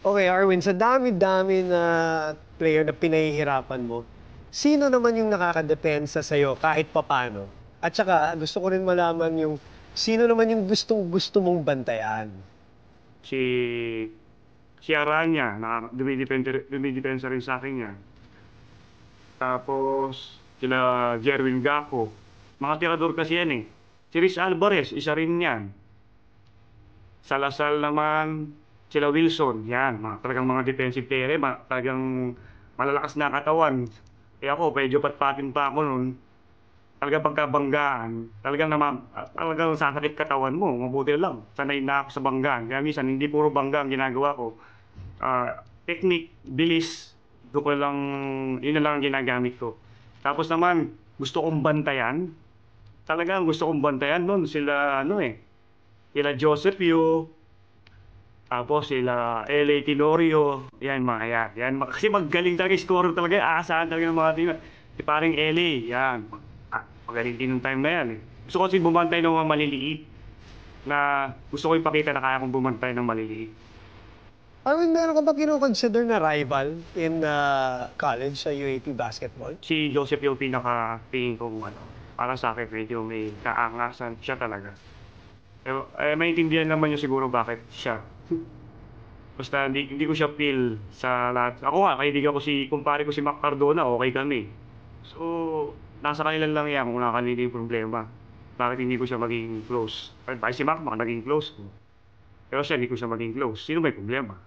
Okay, Arwin, sa dami-dami na player na pinahihirapan mo, sino naman yung nakakadepensa sa'yo kahit papano? At saka, gusto ko rin malaman yung sino naman yung gustong-gusto mong bantayan? Si si Aranya na dumidepensa rin sa akin yan. Tapos sila Jerwin Gaco, mga tirador kasi yan, eh. Si Riz Alvarez, isa rin yan. Sa Lasal naman, sila Wilson, yan, talagang mga defensive player, talagang malalakas na katawan. Eh ako, medyo patpatin pa ako nun. Talagang pagkabanggaan, talagang sasakit katawan mo, mabuti lang. Sanay na ako sa banggaan. Kaya minsan, hindi puro bangga ang ginagawa ko. Technique, bilis, yun na lang ang ginagamit ko. Tapos naman, gusto kong bantayan. Talagang gusto kong bantayan nun. Sila, sila Joseph Yu, tapos sila L.A. Tenorio, yan mga yan. Kasi magaling talaga, scorer talaga, aasahan talaga ng mga team. Si paring L.A., yan. Magaling din ng time na yan, eh. Gusto ko kasi bumantay ng mga maliliit na gusto ko ipakita na kaya kong bumantay ng maliliit. Arwin, meron ka ba kino-consider na rival in college sa UAP basketball? Si Joseph yung pinaka-tingin kong para sa akin medyo may kaangasan siya talaga. Pero maintindihan naman niyo siguro bakit siya. Basta hindi ko siya feel sa lahat. Ako nga, kaibigan ko kumpare ko si Mac Cardona, okay kami. So, nasa kanila lang yan kung nakakanila yung problema. Bakit hindi ko siya maging close? Bakit si Mac naging close ko? Pero siya, hindi ko siya maging close. Sino may problema?